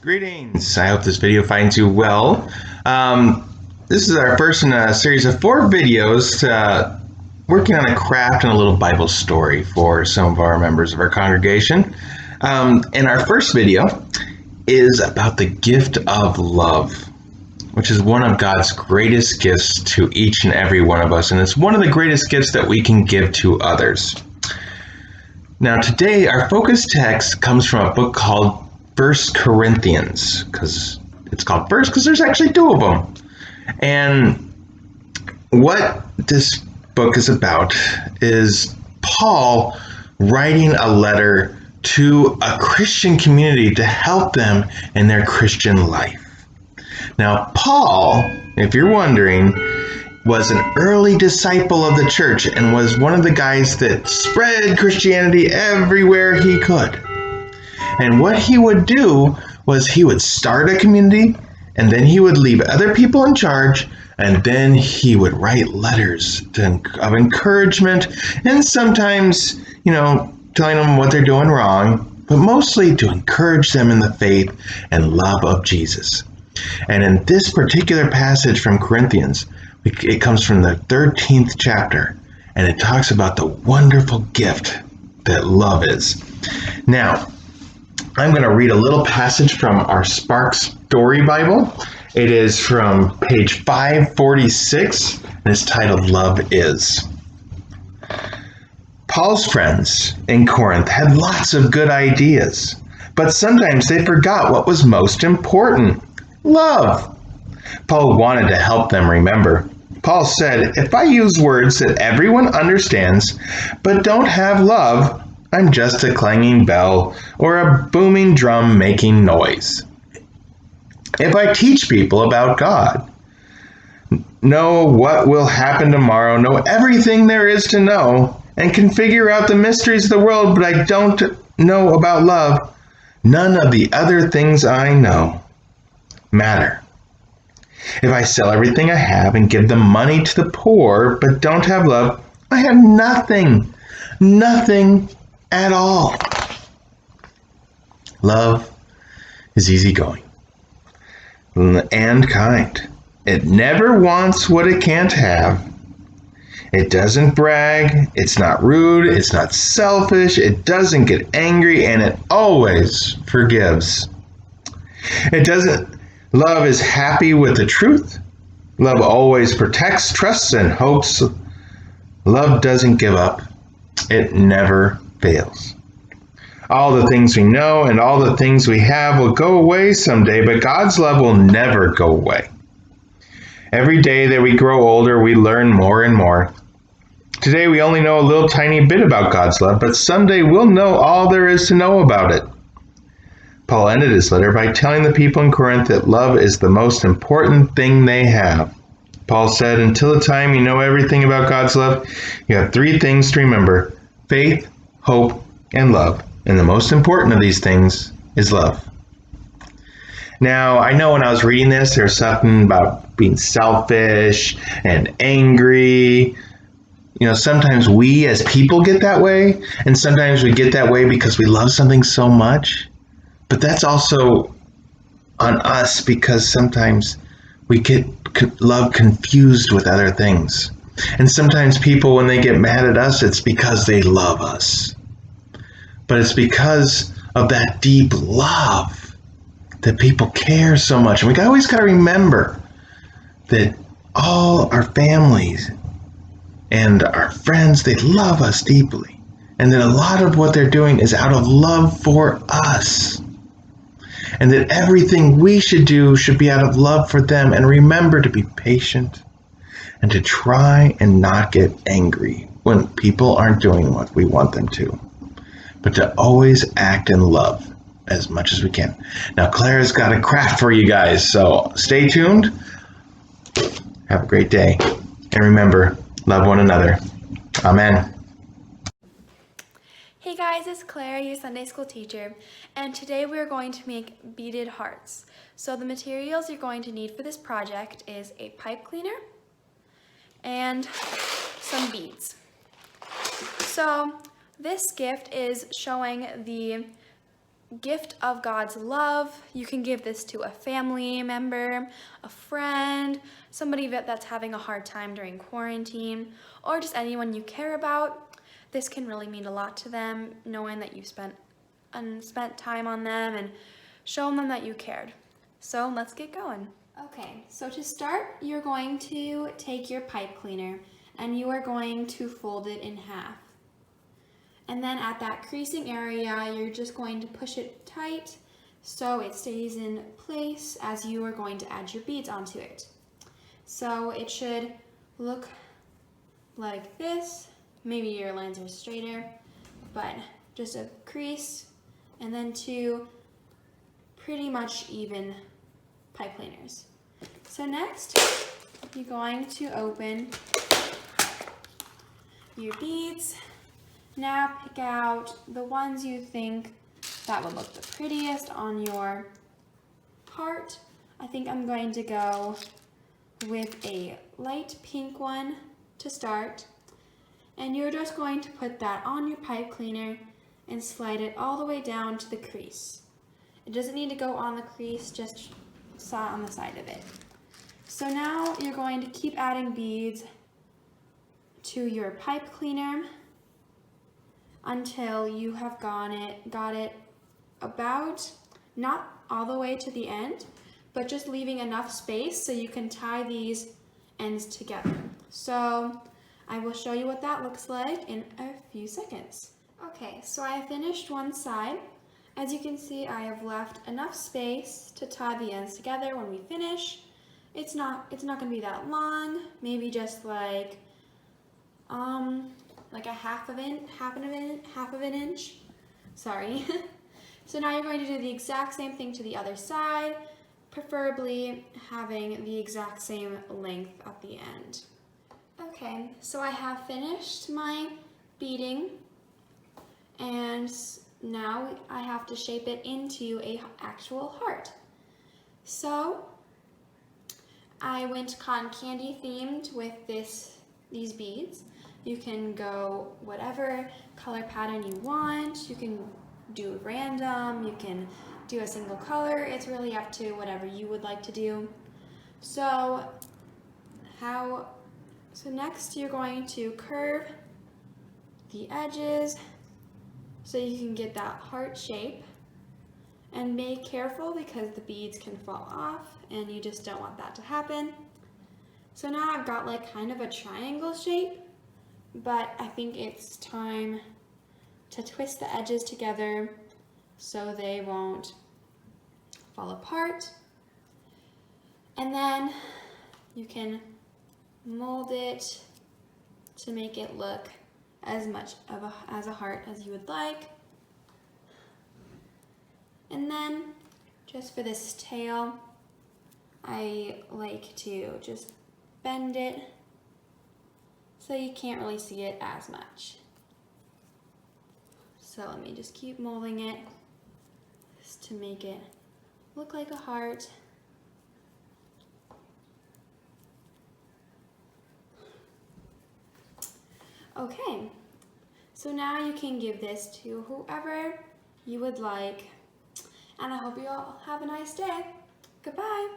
Greetings. I hope this video finds you well. This is our first in a series of 4 videos working on a craft and a little Bible story for some of our members of our congregation. And our first video is about the gift of love, which is one of God's greatest gifts to each and every one of us. And it's one of the greatest gifts that we can give to others. Now today, our focus text comes from a book called 1 Corinthians, because it's called first because there's actually 2 of them. And what this book is about is Paul writing a letter to a Christian community to help them in their Christian life. Now, Paul, if you're wondering, was an early disciple of the church and was one of the guys that spread Christianity everywhere he could. And what he would do was he would start a community, and then he would leave other people in charge, and then he would write letters of encouragement, and sometimes, telling them what they're doing wrong, but mostly to encourage them in the faith and love of Jesus. And in this particular passage from Corinthians, it comes from the 13th chapter, and it talks about the wonderful gift that love is. Now, I'm going to read a little passage from our Spark Story Bible. It is from page 546, and it's titled Love Is. Paul's friends in Corinth had lots of good ideas, but sometimes they forgot what was most important: love. Paul wanted to help them remember. Paul said, "If I use words that everyone understands, but don't have love, I'm just a clanging bell or a booming drum making noise. If I teach people about God, know what will happen tomorrow, know everything there is to know, and can figure out the mysteries of the world, but I don't know about love, none of the other things I know matter. If I sell everything I have and give the money to the poor, but don't have love, I have nothing at all." Love is easygoing and kind. It never wants what it can't have. It doesn't brag. It's not rude. It's not selfish. It doesn't get angry, and it always forgives. Love is happy with the truth. Love always protects, trusts, and hopes. Love doesn't give up. It never fails. All the things we know and all the things we have will go away someday, but God's love will never go away. Every day that we grow older, we learn more and more. Today we only know a little tiny bit about God's love, but someday we'll know all there is to know about it. Paul ended his letter by telling the people in Corinth that love is the most important thing they have. Paul said, "Until the time you know everything about God's love, you have 3 things to remember: faith, hope, and love. And the most important of these things is love." Now, I know when I was reading this, there's something about being selfish and angry. Sometimes we as people get that way, and sometimes we get that way because we love something so much. But that's also on us because sometimes we get love confused with other things. And sometimes people, when they get mad at us, it's because they love us. But it's because of that deep love that people care so much. And we always got to remember that all our families and our friends, they love us deeply. And that a lot of what they're doing is out of love for us. And that everything we should do should be out of love for them. And remember to be patient and to try and not get angry when people aren't doing what we want them to, but to always act in love as much as we can. Now, Claire's got a craft for you guys, so stay tuned. Have a great day. And remember, love one another. Amen. Hey guys, it's Claire, your Sunday school teacher, and today we are going to make beaded hearts. So the materials you're going to need for this project is a pipe cleaner and some beads. So this gift is showing the gift of God's love. You can give this to a family member, a friend, somebody that's having a hard time during quarantine, or just anyone you care about. This can really mean a lot to them, knowing that you spent time on them and showing them that you cared. So let's get going. Okay, so to start, you're going to take your pipe cleaner and you are going to fold it in half. And then at that creasing area, you're just going to push it tight so it stays in place as you are going to add your beads onto it. So it should look like this. Maybe your lines are straighter, but just a crease and then 2 pretty much even pipe cleaners. So next, you're going to open your beads. Now pick out the ones you think that would look the prettiest on your heart. I think I'm going to go with a light pink one to start. And you're just going to put that on your pipe cleaner and slide it all the way down to the crease. It doesn't need to go on the crease, just on the side of it. So now you're going to keep adding beads to your pipe cleaner until you have got it about, not all the way to the end, but just leaving enough space so you can tie these ends together. So I will show you what that looks like in a few seconds. Okay, so I have finished one side. As you can see, I have left enough space to tie the ends together when we finish. It's not going to be that long, maybe just like a half of an inch. Sorry. So now you're going to do the exact same thing to the other side, preferably having the exact same length at the end. Okay, so I have finished my beading, and now I have to shape it into an actual heart. So I went cotton candy themed with these beads. You can go whatever color pattern you want. You can do random, you can do a single color. It's really up to whatever you would like to do. So next you're going to curve the edges so you can get that heart shape. And be careful because the beads can fall off and you just don't want that to happen. So now I've got like kind of a triangle shape, but I think it's time to twist the edges together so they won't fall apart. And then you can mold it to make it look as much as a heart as you would like. And then just for this tail, I like to just bend it so you can't really see it as much. So let me just keep molding it just to make it look like a heart. Okay, so now you can give this to whoever you would like, and I hope you all have a nice day. Goodbye.